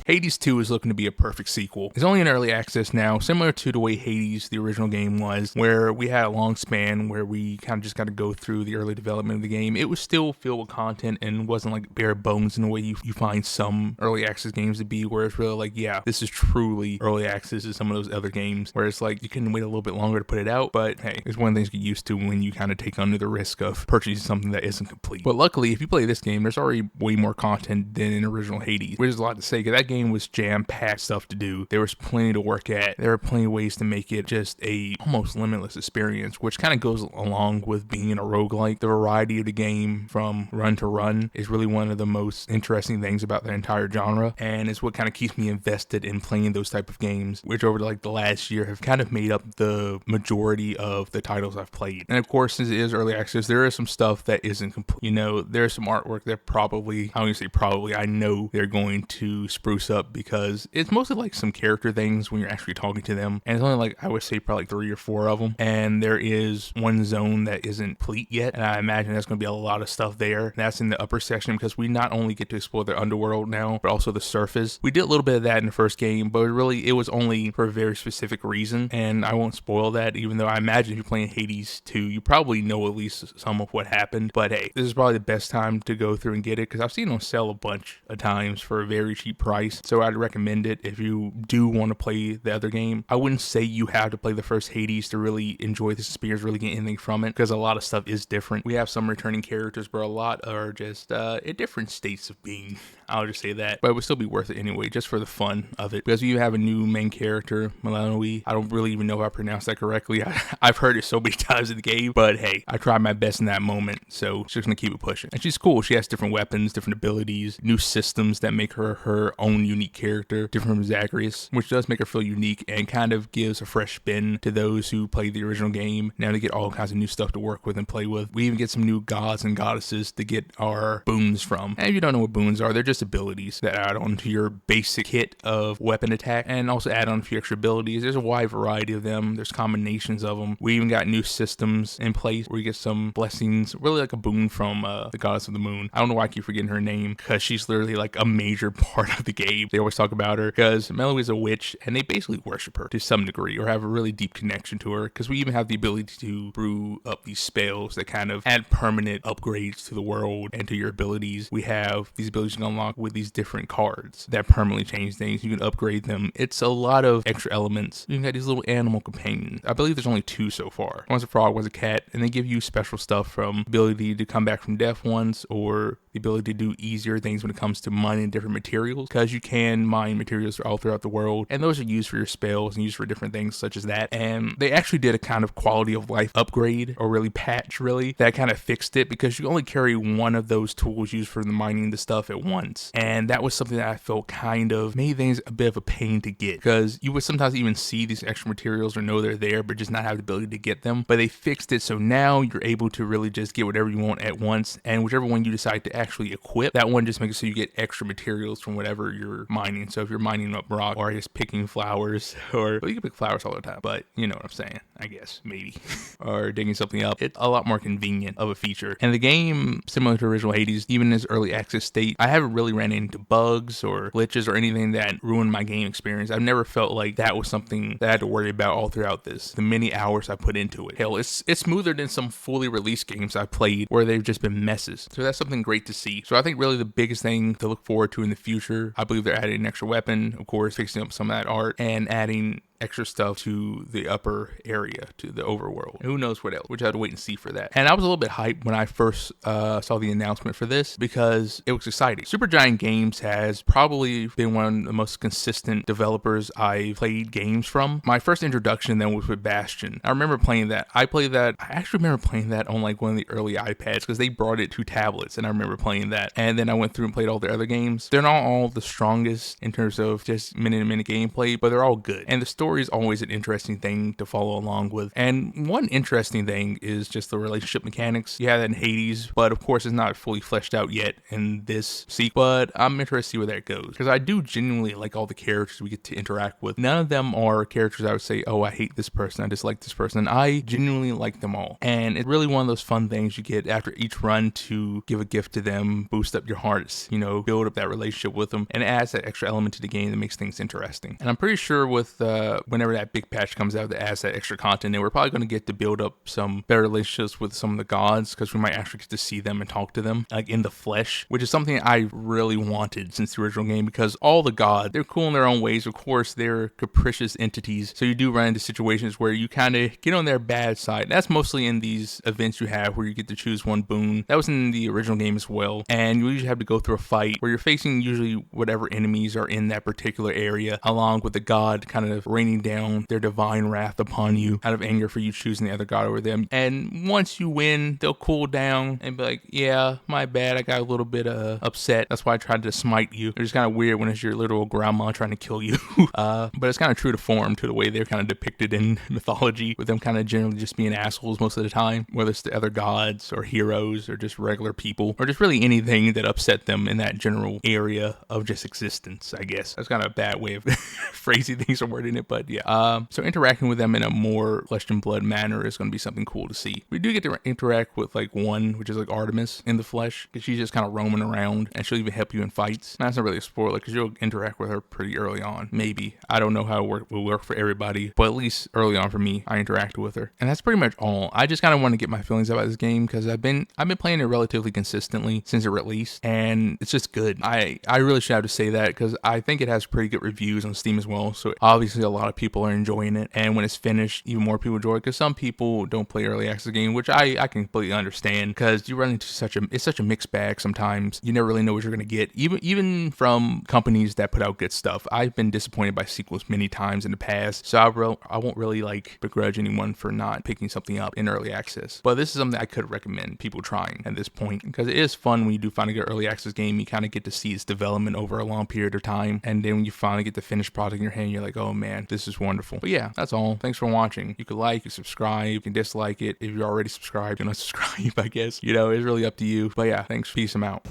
Hades 2 is looking to be a perfect sequel. It's only in early access now, similar to the way Hades, the original game, was, where we had a long span where we kind of just got to go through the early development of the game. It was still filled with content and wasn't like bare bones in the way you find some early access games to be, where it's really like, yeah, this is truly early access to some of those other games, where it's like you can wait a little bit longer to put it out, but hey, it's one of the things you get used to when you kind of take under the risk of purchasing something that isn't complete. But luckily, if you play this game, there's already way more content than in original Hades, which is a lot to say, because that game was jam-packed stuff to do. There was plenty to work at. There are plenty of ways to make it just a almost limitless experience, which kind of goes along with being a roguelike. The variety of the game from run to run is really one of the most interesting things about the entire genre, and it's what kind of keeps me invested in playing those type of games, which over like the last year have kind of made up the majority of the titles I've played. And of course, since it is early access, there is some stuff that isn't complete. You know, there's some artwork that probably, I don't even say probably, I know they're going to spruce up, because it's mostly like some character things when you're actually talking to them, and it's only like, I would say probably like 3 or 4 of them, and there is one zone that isn't complete yet, and I imagine there's going to be a lot of stuff there. That's in the upper section, because we not only get to explore the underworld now, but also the surface. We did a little bit of that in the first game, but really it was only for a very specific reason, and I won't spoil that, even though I imagine if you're playing Hades 2, you probably know at least some of what happened. But hey, this is probably the best time to go through and get it, because I've seen it on sale a bunch of times for a very cheap price, so I'd recommend it if you do want to play the other game. I wouldn't say you have to play the first Hades to really enjoy this experience, really get anything from it, because a lot of stuff is different. We have some returning characters, but a lot are just at different states of being. I'll just say that, but it would still be worth it anyway, just for the fun of it, because you have a new main character, Melanoe. I don't really even know if I pronounced that correctly. I've heard it so many times in the game, but hey, I tried my best in that moment, so she's gonna keep it pushing. And she's cool. She has different weapons, different abilities, new systems that make her her own unique character, different from Zacharias, which does make her feel unique and kind of gives a fresh spin to those who played the original game. Now they get all kinds of new stuff to work with and play with. We even get some new gods and goddesses to get our boons from. And if you don't know what boons are, they're just abilities that add on to your basic kit of weapon attack, and also add on a few extra abilities. There's a wide variety of them. There's combinations of them. We even got new systems in place where you get some blessings, really like a boon from the goddess of the moon. I don't know why I keep forgetting her name, because she's literally like a major part of the game. They always talk about her because Melanie is a witch, and they basically worship her to some degree, or have a really deep connection to her, because we even have the ability to brew up these spells that kind of add permanent upgrades to the world and to your abilities. We have these abilities you can unlock with these different cards that permanently change things. You can upgrade them. It's a lot of extra elements. You can get these little animal companions. I believe there's only 2 so far. One's a frog, one's a cat, and they give you special stuff, from ability to come back from death once, or the ability to do easier things when it comes to mining different materials, because you can mine materials all throughout the world, and those are used for your spells and used for different things such as that. And they actually did a kind of quality of life upgrade, or really patch, really, that kind of fixed it, because you only carry one of those tools used for the mining the stuff at once, and that was something that I felt kind of made things a bit of a pain to get, because you would sometimes even see these extra materials or know they're there, but just not have the ability to get them. But they fixed it, so now you're able to really just get whatever you want at once, and whichever one you decide to actually equip, that one just makes it so you get extra materials from whatever you're mining. So if you're mining up rock, or just picking flowers, or well, you can pick flowers all the time, but you know what I'm saying, I guess, maybe, or digging something up, it's a lot more convenient of a feature. And the game, similar to original Hades, even in its early access state, I haven't really ran into bugs or glitches or anything that ruined my game experience. I've never felt like that was something that I had to worry about all throughout the many hours I put into it. Hell, it's smoother than some fully released games I've played where they've just been messes. So that's something great to see. So I think really the biggest thing to look forward to in the future, I believe they're adding an extra weapon, of course, fixing up some of that art, and adding extra stuff to the upper area, to the overworld. Who knows what else, which I had to wait and see for that. And I was a little bit hyped when I first saw the announcement for this, because it was exciting. Supergiant Games has probably been one of the most consistent developers I've played games from. My first introduction then was with Bastion. I remember playing that. I actually remember playing that on like one of the early iPads, because they brought it to tablets, and I remember playing that. And then I went through and played all their other games. They're not all the strongest in terms of just minute-to-minute gameplay, but they're all good. And the story story is always an interesting thing to follow along with. And one interesting thing is just the relationship mechanics. You have that in Hades, but of course it's not fully fleshed out yet in this sequel. But I'm interested to see where that goes, because I do genuinely like all the characters we get to interact with. None of them are characters I would say, oh, I hate this person, I dislike this person. I genuinely like them all. And it's really one of those fun things you get after each run to give a gift to them, boost up your hearts, you know, build up that relationship with them, and it adds that extra element to the game that makes things interesting. And I'm pretty sure with whenever that big patch comes out that adds that extra content, and we're probably going to get to build up some better relationships with some of the gods, because we might actually get to see them and talk to them like in the flesh, which is something I really wanted since the original game, because all the gods, they're cool in their own ways. Of course, they're capricious entities, so you do run into situations where you kind of get on their bad side. That's mostly in these events you have where you get to choose one boon. That was in the original game as well, and you usually have to go through a fight where you're facing usually whatever enemies are in that particular area, along with the god kind of raining down their divine wrath upon you out of anger for you choosing the other god over them. And once you win, they'll cool down and be like, yeah, my bad, I got a little bit upset, that's why I tried to smite you. It's kind of weird when it's your literal grandma trying to kill you. But it's kind of true to form to the way they're kind of depicted in mythology, with them kind of generally just being assholes most of the time, whether it's the other gods or heroes or just regular people or just really anything that upset them in that general area of just existence, I guess. That's kind of a bad way of phrasing things or wording it, but yeah. So interacting with them in a more flesh and blood manner is going to be something cool to see. We do get to interact with like one, which is like Artemis in the flesh, because she's just kind of roaming around, and she'll even help you in fights. That's not really a spoiler, because you'll interact with her pretty early on. Maybe. I don't know how it will work for everybody, but at least early on for me, I interacted with her. And that's pretty much all. I just kind of want to get my feelings about this game, because I've been playing it relatively consistently since it released, and it's just good. I really should have to say that, because I think it has pretty good reviews on Steam as well, so obviously a lot of people are enjoying it, and when it's finished, even more people enjoy it, because some people don't play early access game, which I completely understand, because you run into it's such a mixed bag sometimes. You never really know what you're going to get, even from companies that put out good stuff. I've been disappointed by sequels many times in the past, so I won't really like begrudge anyone for not picking something up in early access. But this is something I could recommend people trying at this point, because it is fun when you do finally get early access game. You kind of get to see its development over a long period of time, and then when you finally get the finished product in your hand, you're like, oh man, this is wonderful. But yeah, that's all. Thanks for watching. You can like, you can subscribe, you can dislike it. If you're already subscribed, you can unsubscribe, I guess. You know, it's really up to you. But yeah, thanks. Peace. I'm out.